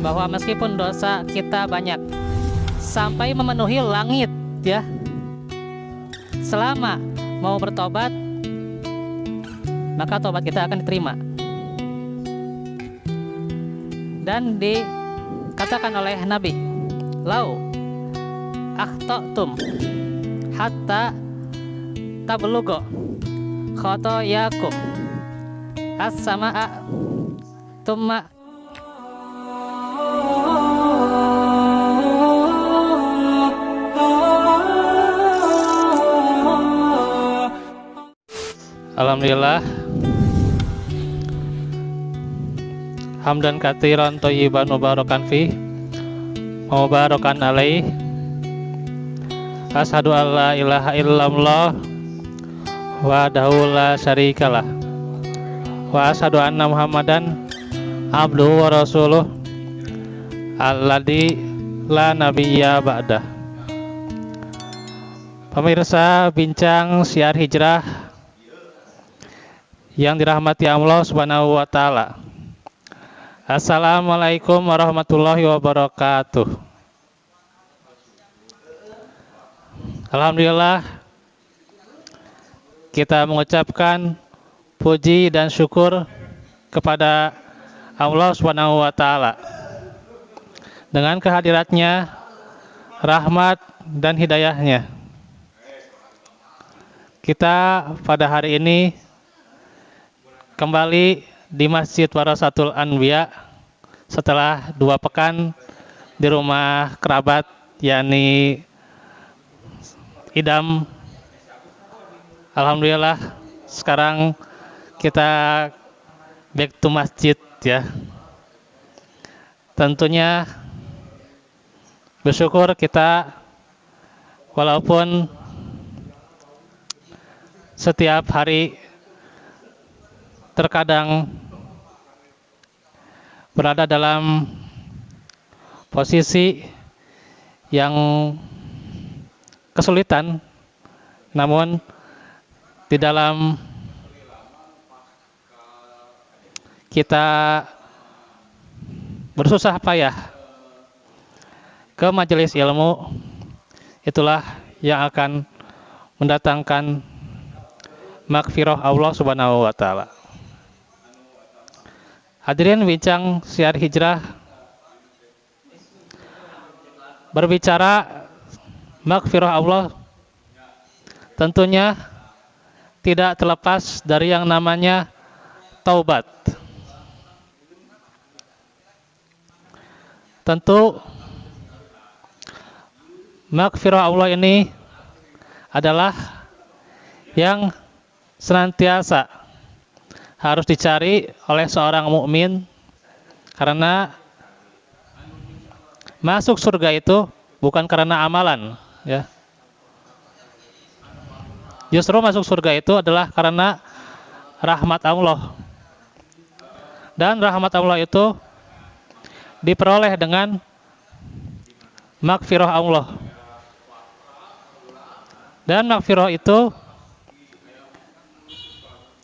bahwa meskipun dosa kita banyak sampai memenuhi langit ya, selama mau bertobat maka tobat kita akan diterima. Dan dikatakan oleh Nabi, lau akhtatum hatta tablugho khotoyakum as-samaa tumma. Alhamdulillah, hamdan katsiran thayyiban mubarakan fi mubarakan alaih. Asyhadu an la ilaha illallah wahdahu la syarikalah wa asyhadu anna Muhammadan abduhu wa rasuluh alladzi la nabiyya ba'dah. Pemirsa bincang Syiar Hijrah yang dirahmati Allah Subhanahu wa taala. Assalamualaikum warahmatullahi wabarakatuh. Alhamdulillah, kita mengucapkan puji dan syukur kepada Allah Subhanahu wa taala. Dengan kehadiratnya, rahmat dan hidayahnya, kita pada hari ini kembali di Masjid Warasatul Anbiya setelah 2 pekan di rumah kerabat, yakni idam. Alhamdulillah, sekarang kita back to masjid ya. Tentunya bersyukur kita, walaupun setiap hari terkadang berada dalam posisi yang kesulitan, namun di dalam kita bersusah payah ke majelis ilmu, itulah yang akan mendatangkan maghfirah Allah Subhanahu wa taala. Hadirin bincang Syiar Hijrah, berbicara maghfirah Allah tentunya tidak terlepas dari yang namanya taubat. Tentu maghfirah Allah ini adalah yang senantiasa harus dicari oleh seorang mukmin, karena masuk surga itu bukan karena amalan ya. Justru masuk surga itu adalah karena rahmat Allah. Dan rahmat Allah itu diperoleh dengan maghfirah Allah. Dan maghfirah itu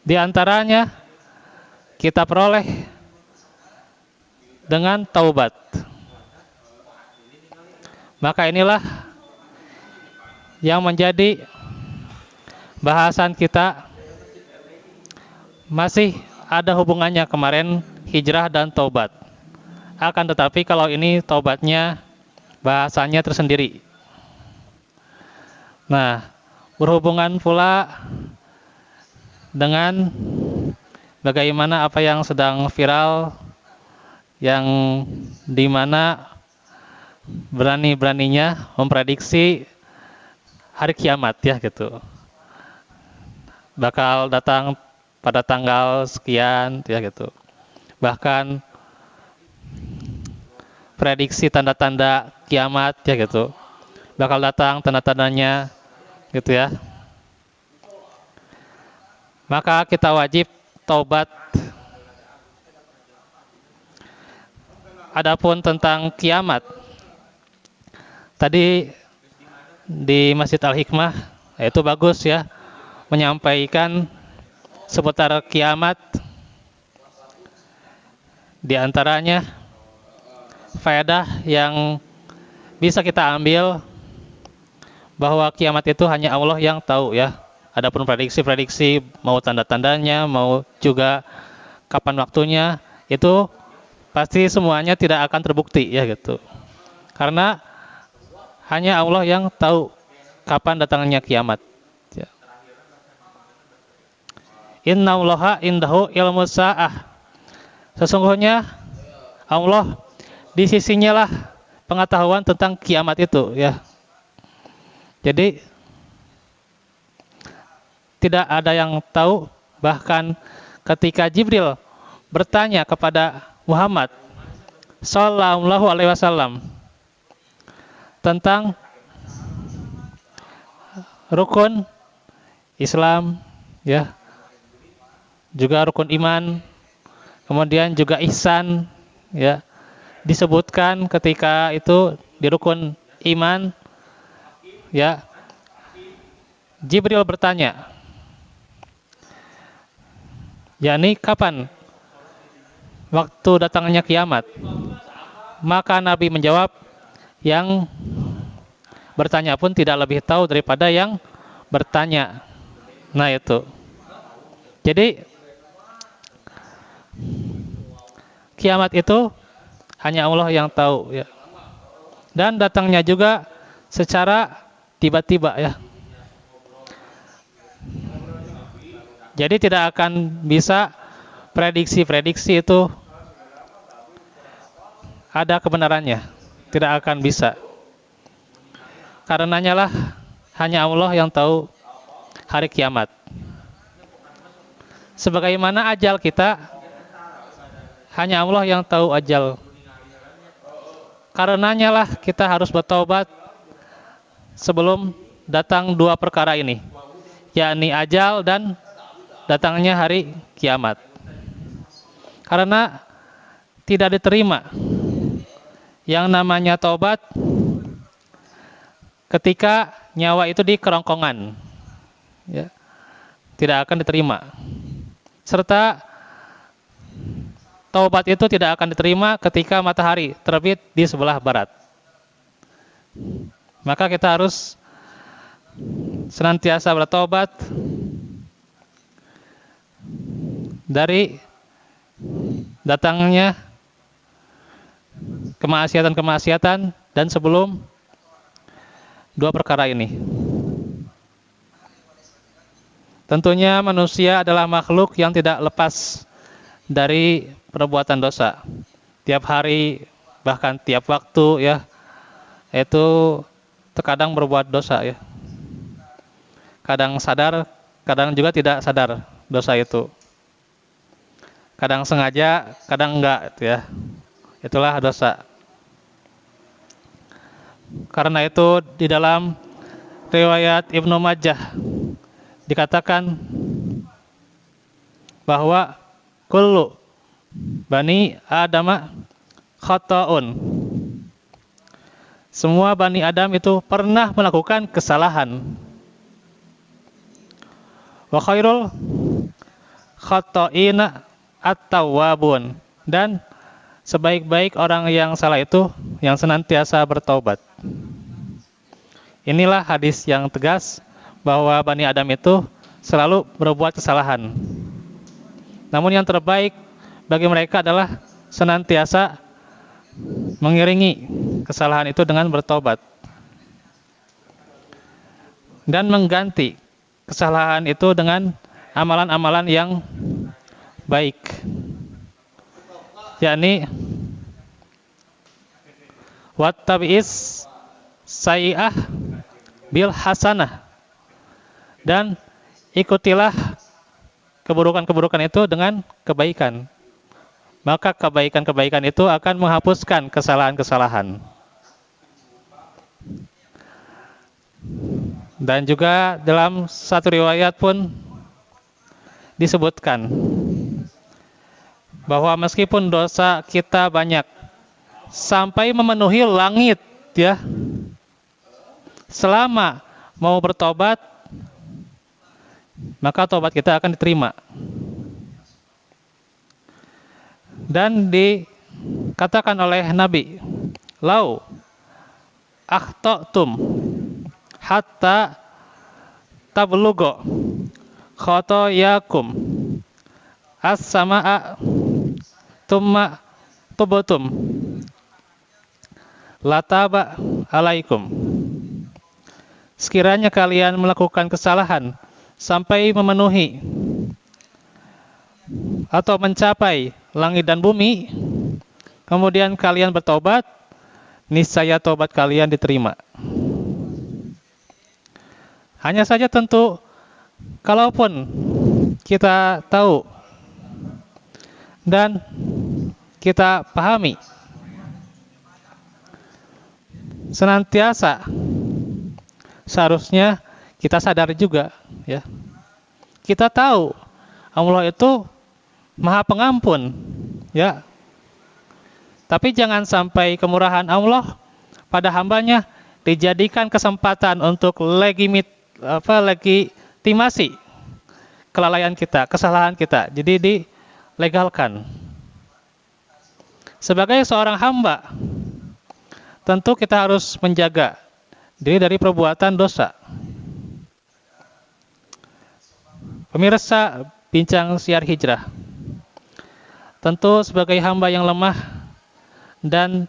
diantaranya kita peroleh dengan taubat. Maka inilah yang menjadi bahasan kita. Masih ada hubungannya kemarin hijrah dan taubat. Akan tetapi kalau ini taubatnya bahasanya tersendiri. Nah, berhubungan pula dengan bagaimana apa yang sedang viral, yang dimana berani-beraninya memprediksi hari kiamat ya gitu, bakal datang pada tanggal sekian ya gitu. Bahkan prediksi tanda-tanda kiamat ya gitu, bakal datang tanda-tandanya gitu ya. Maka kita wajib taubat. Adapun tentang kiamat, tadi di Masjid Al-Hikmah itu bagus ya, menyampaikan seputar kiamat. Di antaranya faedah yang bisa kita ambil bahwa kiamat itu hanya Allah yang tahu ya. Adapun prediksi-prediksi, mau tanda-tandanya, mau juga kapan waktunya, itu pasti semuanya tidak akan terbukti ya gitu. Karena hanya Allah yang tahu kapan datangnya kiamat. Ya. Innallaha indahu ilmu sa'ah. Sesungguhnya Allah di sisinya lah pengetahuan tentang kiamat itu ya. Jadi tidak ada yang tahu, bahkan ketika Jibril bertanya kepada Muhammad sallallahu alaihi wasallam tentang rukun Islam ya, juga rukun iman, kemudian juga ihsan ya, disebutkan ketika itu di rukun iman ya, Jibril bertanya, yakni kapan waktu datangnya kiamat? Maka Nabi menjawab, yang bertanya pun tidak lebih tahu daripada yang bertanya. Nah itu. Jadi kiamat itu hanya Allah yang tahu ya. Dan datangnya juga secara tiba-tiba ya. Jadi tidak akan bisa prediksi-prediksi itu ada kebenarannya, tidak akan bisa. Karenanya lah hanya Allah yang tahu hari kiamat. Sebagaimana ajal kita, hanya Allah yang tahu ajal. Karenanya lah kita harus bertaubat sebelum datang dua perkara ini, yakni ajal dan datangnya hari kiamat. Karena tidak diterima yang namanya taubat ketika nyawa itu di kerongkongan ya, tidak akan diterima. Serta taubat itu tidak akan diterima ketika matahari terbit di sebelah barat. Maka kita harus senantiasa bertaubat dari datangnya kemaksiatan-kemaksiatan dan sebelum dua perkara ini. Tentunya manusia adalah makhluk yang tidak lepas dari perbuatan dosa. Tiap hari, bahkan tiap waktu ya, itu terkadang berbuat dosa ya. Kadang sadar, kadang juga tidak sadar dosa itu. Kadang sengaja, kadang enggak ya. Itulah dosa. Karena itu di dalam riwayat Ibnu Majah dikatakan bahwa kullu bani Adama khata'un. Semua bani Adam itu pernah melakukan kesalahan. Wa khairul khata'ina at-tawwabun. Dan sebaik-baik orang yang salah itu yang senantiasa bertaubat. Inilah hadis yang tegas bahwa Bani Adam itu selalu berbuat kesalahan. Namun yang terbaik bagi mereka adalah senantiasa mengiringi kesalahan itu dengan bertobat. Dan mengganti kesalahan itu dengan amalan-amalan yang baik. Yakni wattabi'is sayyi'ah bil hasanah, dan ikutilah keburukan-keburukan itu dengan kebaikan. Maka kebaikan-kebaikan itu akan menghapuskan kesalahan-kesalahan. Dan juga dalam satu riwayat pun disebutkan bahwa meskipun dosa kita banyak sampai memenuhi langit ya, selama mau bertobat maka tobat kita akan diterima. Dan dikatakan oleh Nabi lau akhtatum hatta tablugo khotoyakum as-sama'a tumma tubutum lataba alaikum. Sekiranya kalian melakukan kesalahan sampai memenuhi atau mencapai langit dan bumi, kemudian kalian bertobat, niscaya tobat kalian diterima. Hanya saja tentu, kalaupun kita tahu dan kita pahami, senantiasa seharusnya kita sadar juga, ya. Kita tahu Allah itu Maha Pengampun, ya. Tapi jangan sampai kemurahan Allah pada hambanya dijadikan kesempatan untuk legitimasi kelalaian kita, kesalahan kita. Jadi dilegalkan. Sebagai seorang hamba, tentu kita harus menjaga diri dari perbuatan dosa. Pemirsa Bincang Siar Hijrah, tentu sebagai hamba yang lemah dan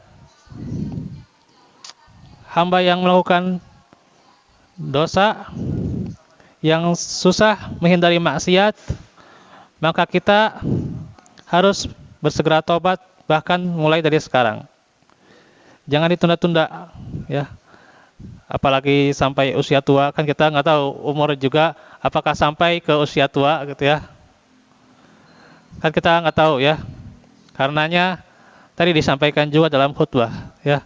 hamba yang melakukan dosa, yang susah menghindari maksiat, maka kita harus bersegera tobat bahkan mulai dari sekarang. Jangan ditunda-tunda, ya. Apalagi sampai usia tua, kan kita nggak tahu umur juga apakah sampai ke usia tua gitu ya. Kan kita nggak tahu ya. Karenanya tadi disampaikan juga dalam khutbah, ya.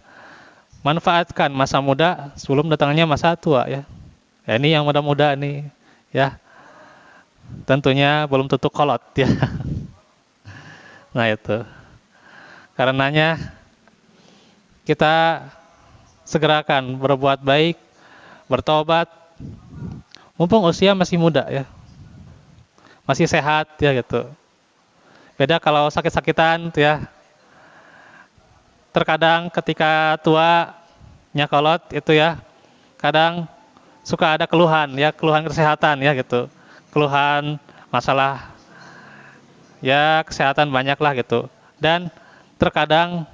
Manfaatkan masa muda sebelum datangnya masa tua, ya. Ya, ini yang muda-muda nih, ya. Tentunya belum tentu kolot, ya. Nah, itu. Karenanya kita segerakan berbuat baik, bertobat, mumpung usia masih muda, ya, masih sehat, ya gitu. Beda kalau sakit-sakitan, ya. Terkadang ketika tua nyakolot itu, ya, kadang suka ada keluhan, ya, keluhan kesehatan, ya gitu, keluhan masalah, ya, kesehatan banyak lah gitu, dan terkadang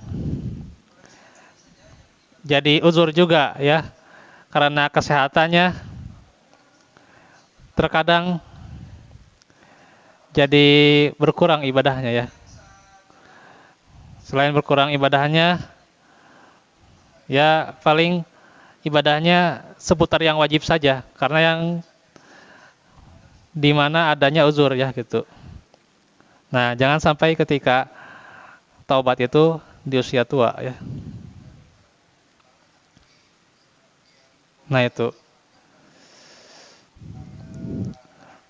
jadi uzur juga, ya, karena kesehatannya terkadang jadi berkurang ibadahnya, ya. Selain berkurang ibadahnya, ya paling ibadahnya seputar yang wajib saja, karena yang dimana adanya uzur, ya gitu. Nah, jangan sampai ketika taubat itu di usia tua, ya. Nah, itu.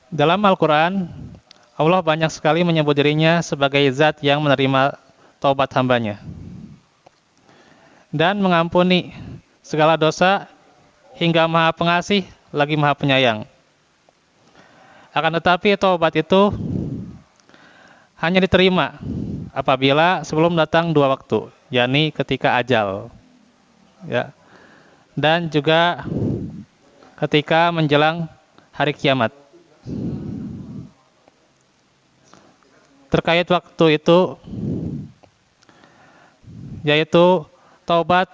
Dalam Al-Quran, Allah banyak sekali menyebut dirinya sebagai zat yang menerima taubat hambanya dan mengampuni segala dosa, hingga Maha Pengasih lagi Maha Penyayang. Akan tetapi taubat itu hanya diterima apabila sebelum datang dua waktu, yakni ketika ajal, ya, dan juga ketika menjelang hari kiamat. Terkait waktu itu, yaitu taubat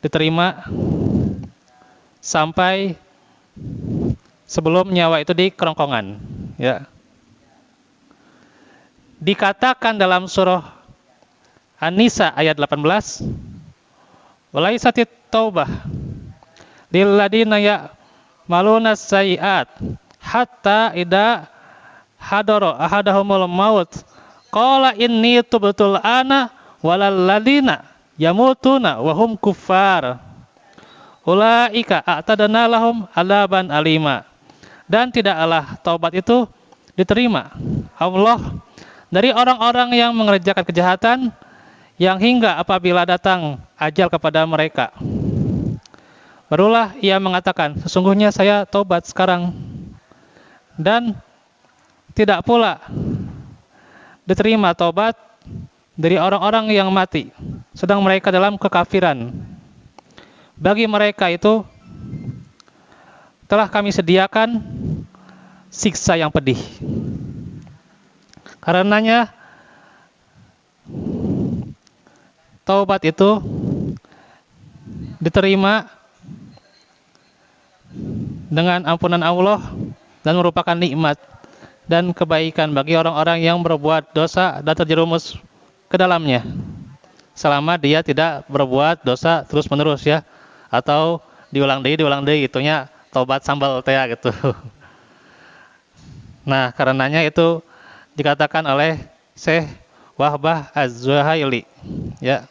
diterima sampai sebelum nyawa itu di kerongkongan, ya. Dikatakan dalam surah An-Nisa ayat 18, walaisatit taubah lilladina ya'maluna sayyi'at hatta idza hadara ahadahumul maut qala inni tubtul ana walal ladina yamutuna wa hum kuffar ulaika a'tadna lahum adaban alima. Dan tidaklah taubat itu diterima Allah dari orang-orang yang mengerjakan kejahatan, yang hingga apabila datang ajal kepada mereka, barulah ia mengatakan, sesungguhnya saya taubat sekarang. Dan tidak pula diterima taubat dari orang-orang yang mati, sedang mereka dalam kekafiran. Bagi mereka itu telah kami sediakan siksa yang pedih. Karenanya taubat itu diterima dengan ampunan Allah dan merupakan nikmat dan kebaikan bagi orang-orang yang berbuat dosa dan terjerumus ke dalamnya, selama dia tidak berbuat dosa terus-menerus ya, atau diulang deui itunya taubat sambal teh gitu. Nah, karenanya itu dikatakan oleh Syekh Wahbah Az-Zuhaili ya.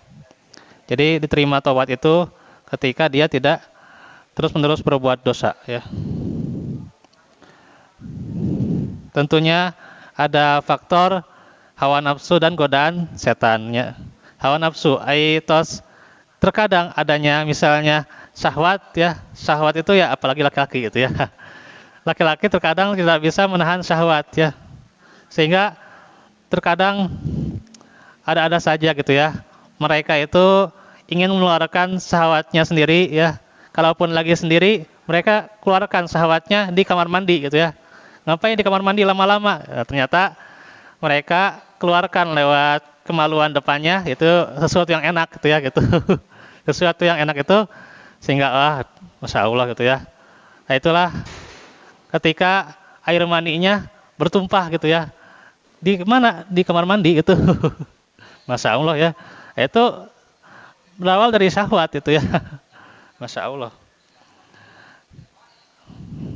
Jadi diterima taubat itu ketika dia tidak terus-menerus berbuat dosa ya. Tentunya ada faktor hawa nafsu dan godaan setannya. Hawa nafsu aitos terkadang adanya misalnya syahwat ya. Syahwat itu ya apalagi laki-laki gitu ya. Laki-laki terkadang tidak bisa menahan syahwat ya. Sehingga terkadang ada-ada saja gitu ya. Mereka itu ingin mengeluarkan syahwatnya sendiri ya. Kalaupun lagi sendiri, mereka keluarkan syahwatnya di kamar mandi gitu ya. Ngapain di kamar mandi lama-lama? Ya, ternyata mereka keluarkan lewat kemaluan depannya, itu sesuatu yang enak gitu ya gitu. Sesuatu yang enak itu sehingga Masya Allah gitu ya. Nah itulah ketika air maninya bertumpah gitu ya. Di mana? Di kamar mandi itu. Masya Allah ya. Itu berawal dari syahwat itu ya. Masya Allah.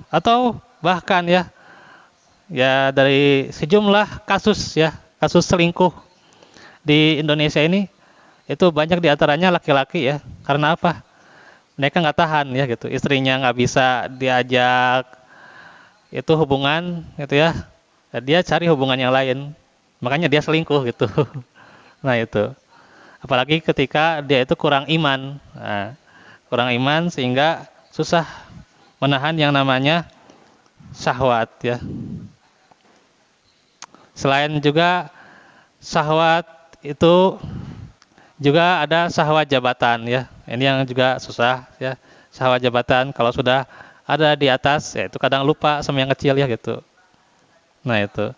Atau bahkan ya dari sejumlah kasus ya, kasus selingkuh di Indonesia ini, itu banyak diantaranya laki-laki ya. Karena apa? Mereka nggak tahan ya gitu. Istrinya nggak bisa diajak itu hubungan gitu ya. Dia cari hubungan yang lain. Makanya dia selingkuh gitu. Nah itu. Apalagi ketika dia itu kurang iman. Nah, kurang iman sehingga susah menahan yang namanya syahwat ya. Selain juga syahwat itu juga ada syahwat jabatan ya. Ini yang juga susah ya. Syahwat jabatan kalau sudah ada di atas ya itu kadang lupa sama yang kecil ya gitu. Nah itu.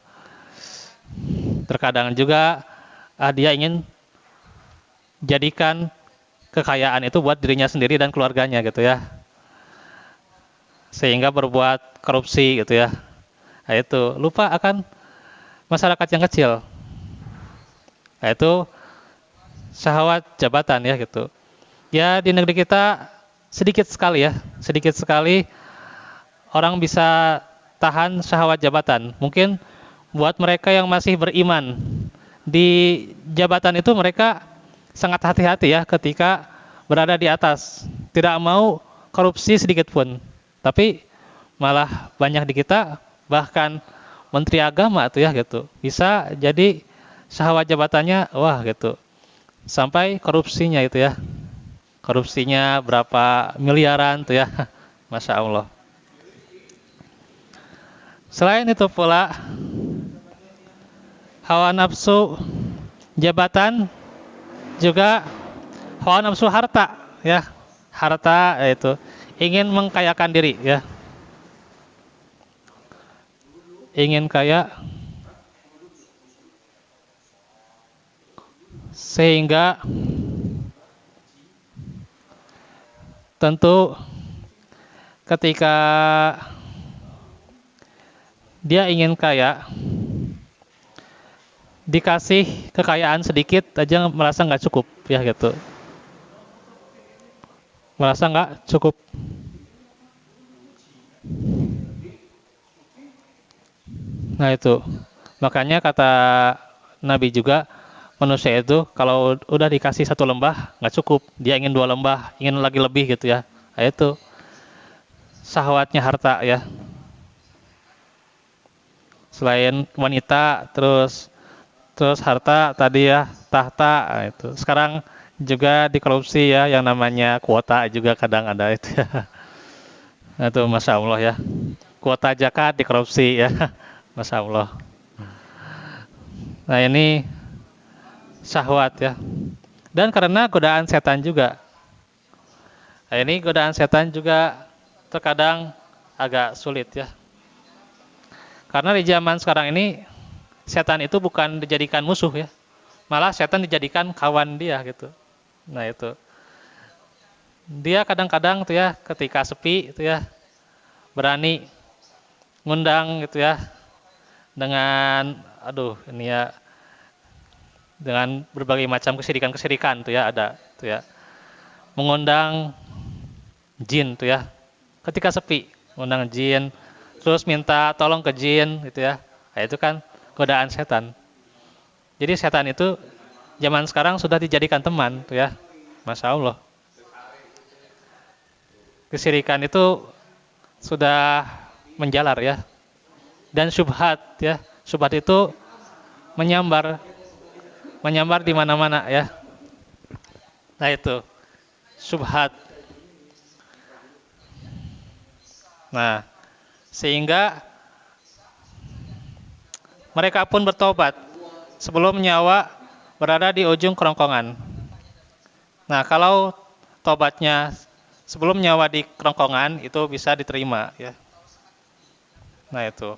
Terkadang juga dia ingin jadikan kekayaan itu buat dirinya sendiri dan keluarganya gitu ya. Sehingga berbuat korupsi gitu ya. Nah itu lupa akan masyarakat yang kecil. Nah itu syahwat jabatan ya gitu. Ya di negeri kita sedikit sekali ya, sedikit sekali orang bisa tahan syahwat jabatan. Mungkin buat mereka yang masih beriman di jabatan itu mereka sangat hati-hati ya ketika berada di atas. Tidak mau korupsi sedikit pun. Tapi malah banyak di kita bahkan menteri agama tuh ya gitu. Bisa jadi syahwat jabatannya wah gitu. Sampai korupsinya itu ya. Korupsinya berapa miliaran tuh ya. Masya Allah. Selain itu pula hawa nafsu jabatan juga hawa nafsu harta ya. Harta itu ingin mengkayakan diri ya. Ingin kaya sehingga tentu ketika dia ingin kaya dikasih kekayaan sedikit aja merasa nggak cukup ya gitu. Merasa nggak cukup. Nah itu, makanya kata Nabi juga manusia itu kalau udah dikasih satu lembah nggak cukup, dia ingin 2 lembah, ingin lagi lebih gitu ya. Nah itu syahwatnya harta ya. Selain wanita, terus harta tadi ya, tahta nah itu. Sekarang juga dikorupsi ya, yang namanya kuota juga kadang ada itu ya. Nah itu Masya Allah ya. Kuota zakat dikorupsi ya. Masya Allah. Nah ini syahwat ya. Dan karena godaan setan juga. Nah, ini godaan setan juga terkadang agak sulit ya. Karena di zaman sekarang ini setan itu bukan dijadikan musuh ya. Malah setan dijadikan kawan dia gitu. Nah itu. Dia kadang-kadang tuh ya ketika sepi itu ya berani ngundang gitu ya dengan ini ya dengan berbagai macam kesirikan tuh ya ada tuh ya. Mengundang jin tuh ya. Ketika sepi, mengundang jin, terus minta tolong ke jin gitu ya. Nah, itu kan godaan setan. Jadi setan itu zaman sekarang sudah dijadikan teman tuh ya. Masya Allah. Kesirikan itu sudah menjalar ya. Dan syubhat ya. Syubhat itu menyambar di mana-mana ya. Nah itu syubhat. Nah, sehingga mereka pun bertobat sebelum nyawa berada di ujung kerongkongan. Nah, kalau tobatnya sebelum nyawa di kerongkongan itu bisa diterima ya. Nah, itu.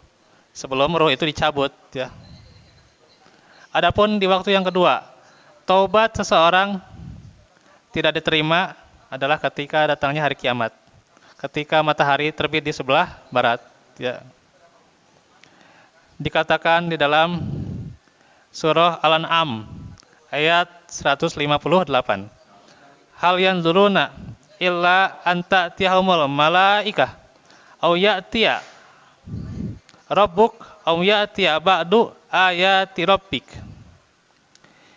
Sebelum ruh itu dicabut ya. Adapun di waktu yang kedua, taubat seseorang tidak diterima adalah ketika datangnya hari kiamat. Ketika matahari terbit di sebelah barat ya. Dikatakan di dalam surah Al-An'am ayat 158. Hal yanzuruna illa anta tiyahumul malaikah au ya'tiya rabbuk au ya'tiya ba'du ayati rabbik.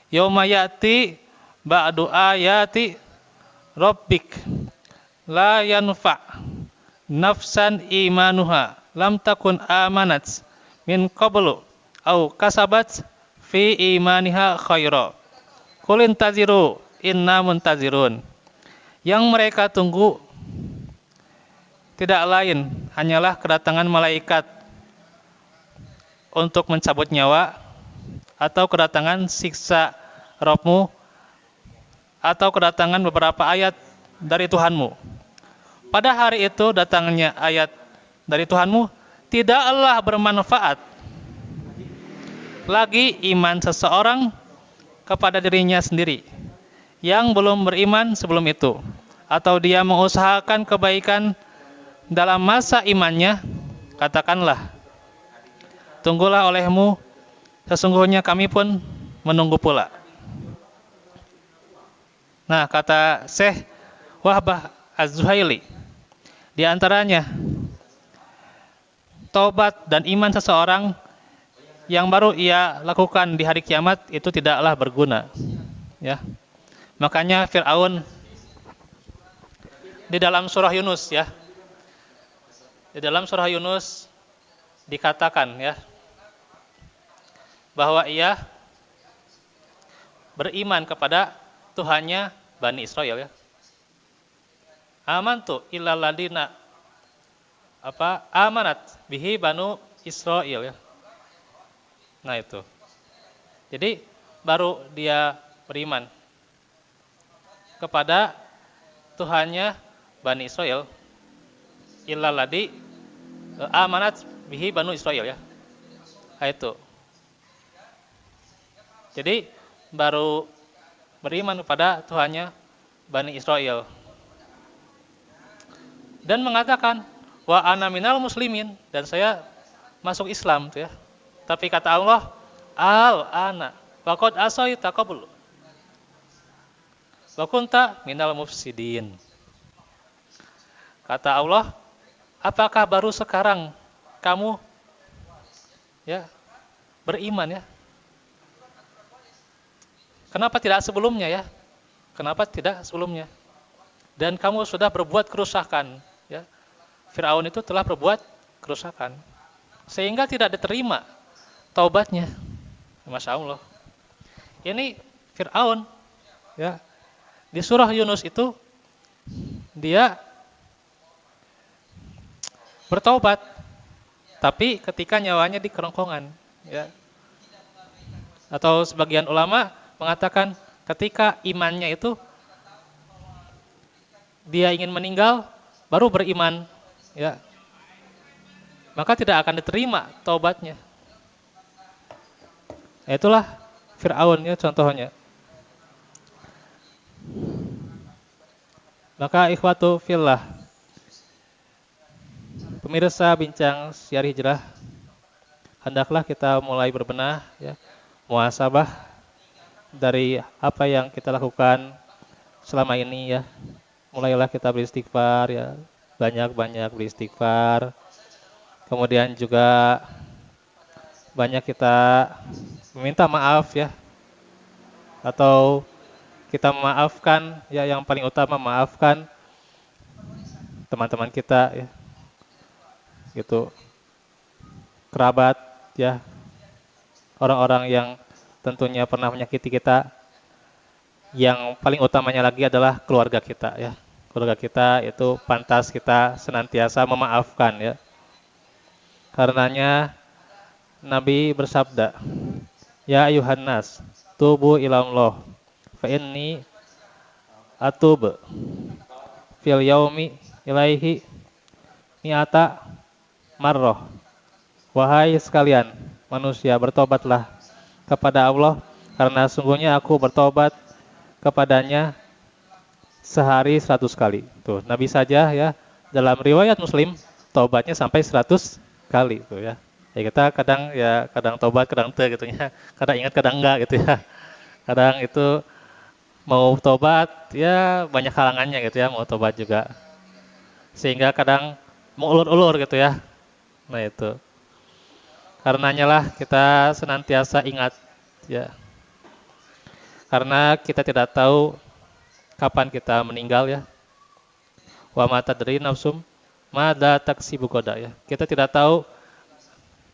Yauma ya'ti ba'du ayati rabbik la yanfa' nafsan imanuha lam takun amanat min qablu au kasabat fi imaniha khaira. Qul intaziru inna muntazirun. Yang mereka tunggu tidak lain hanyalah kedatangan malaikat untuk mencabut nyawa atau kedatangan siksa Rabbmu atau kedatangan beberapa ayat dari Tuhanmu. Pada hari itu datangnya ayat dari Tuhanmu tidaklah bermanfaat lagi iman seseorang kepada dirinya sendiri yang belum beriman sebelum itu, atau dia mengusahakan kebaikan dalam masa imannya. Katakanlah, tunggulah olehmu, sesungguhnya kami pun menunggu pula. Nah, kata Syekh Wahbah Az-Zuhaili, di antaranya taubat dan iman seseorang yang baru ia lakukan di hari kiamat itu tidaklah berguna. Ya. Makanya Fir'aun di dalam surah Yunus ya. Di dalam surah Yunus dikatakan ya bahwa ia beriman kepada Tuhannya Bani Israel ya. Amantu illal ladina amanat bihi banu Israel ya. Nah itu. Jadi baru dia beriman kepada Tuhannya Bani Israel. Illal ladi amanat bihi banu Israel ya. Nah itu. Jadi baru beriman kepada Tuhannya Bani Israel. Dan mengatakan wa ana minal muslimin, dan saya masuk Islam tuh ya. Tapi kata Allah, al-ana faqad asaita qablu wa kunta minal mufsidin. Kata Allah, apakah baru sekarang kamu ya beriman ya? Kenapa tidak sebelumnya ya? Kenapa tidak sebelumnya? Dan kamu sudah berbuat kerusakan ya. Fir'aun itu telah berbuat kerusakan sehingga tidak diterima taubatnya. Masya Allah. Ini Fir'aun ya. Di surah Yunus itu dia bertaubat, tapi ketika nyawanya di kerongkongan ya. Atau sebagian ulama mengatakan ketika imannya itu dia ingin meninggal baru beriman, ya, maka tidak akan diterima taubatnya. Itulah Fir'aun ya contohnya. Maka ikhwatu fillah, pemirsa bincang siar hijrah, hendaklah kita mulai berbenah ya, muhasabah dari apa yang kita lakukan selama ini ya. Mulailah kita beristighfar ya, banyak-banyak beristighfar. Kemudian juga banyak kita meminta maaf ya, atau kita memaafkan ya, yang paling utama maafkan teman-teman kita ya, gitu, kerabat ya, orang-orang yang tentunya pernah menyakiti kita. Yang paling utamanya lagi adalah keluarga kita ya. Keluarga kita itu pantas kita senantiasa memaafkan ya. Karenanya Nabi bersabda, ya ayuhan nas, tubu ilallah, fa inni atub fil yaumi ilaihi mi'ata marrah. Wahai sekalian manusia, bertobatlah kepada Allah, karena sungguhnya aku bertobat kepadanya sehari 100 kali. Tuh, Nabi saja ya, dalam riwayat Muslim taubatnya sampai 100 kali tuh ya. Ya kita kadang taubat, kadang te gitu ya. Kadang ingat, kadang enggak gitu ya. Kadang itu mau taubat ya banyak halangannya gitu ya, mau taubat juga. Sehingga kadang mau ulur-ulur gitu ya. Nah itu. Karenanya lah kita senantiasa ingat ya. Karena kita tidak tahu kapan kita meninggal ya. Wa ma tadri nafsum madza taksibu ghadan ya. Kita tidak tahu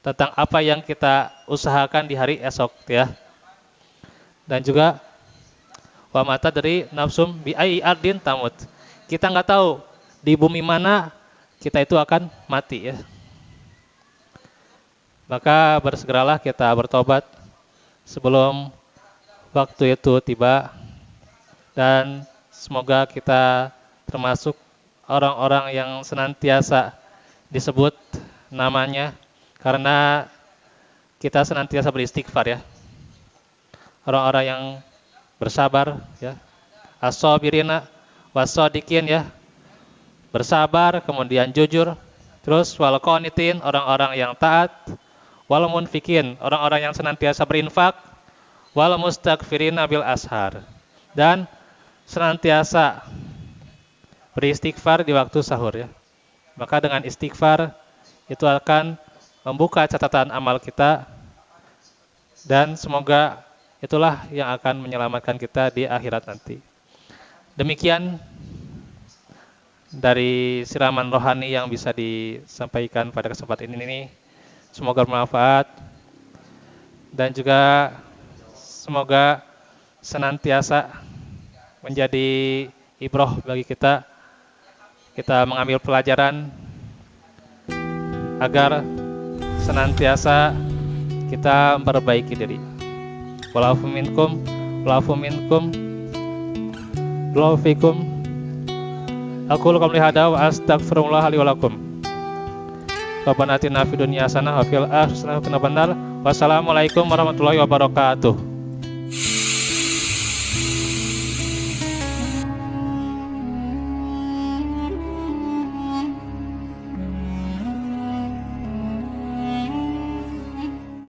tentang apa yang kita usahakan di hari esok ya. Dan juga wa ma tadri nafsum bi ayyi ardin tamut. Kita nggak tahu di bumi mana kita itu akan mati ya. Maka bersegeralah kita bertobat sebelum waktu itu tiba, dan semoga kita termasuk orang-orang yang senantiasa disebut namanya, karena kita senantiasa beristighfar ya. Orang-orang yang bersabar ya, as-sabirina was-shadiqin ya, bersabar kemudian jujur, terus wal qanitin, orang-orang yang taat, wal munfikin, orang-orang yang senantiasa berinfak, wal mustaghfirina bil ashar, dan senantiasa beristighfar di waktu sahur ya. Maka dengan istighfar itu akan membuka catatan amal kita, dan semoga itulah yang akan menyelamatkan kita di akhirat nanti. Demikian dari siraman rohani yang bisa disampaikan pada kesempatan ini. Semoga bermanfaat, dan juga semoga senantiasa menjadi ibrah bagi kita. Kita mengambil pelajaran agar senantiasa kita memperbaiki diri. Wallahu minkum, wallahu minkum, wallahu fikum. Aku lakum lihada wa astaghfirullah li wa lakum. Rabbana atina fid dunya hasanah wa fil akhirati hasanah wa qina adzabannar. Wassalamualaikum warahmatullahi wabarakatuh.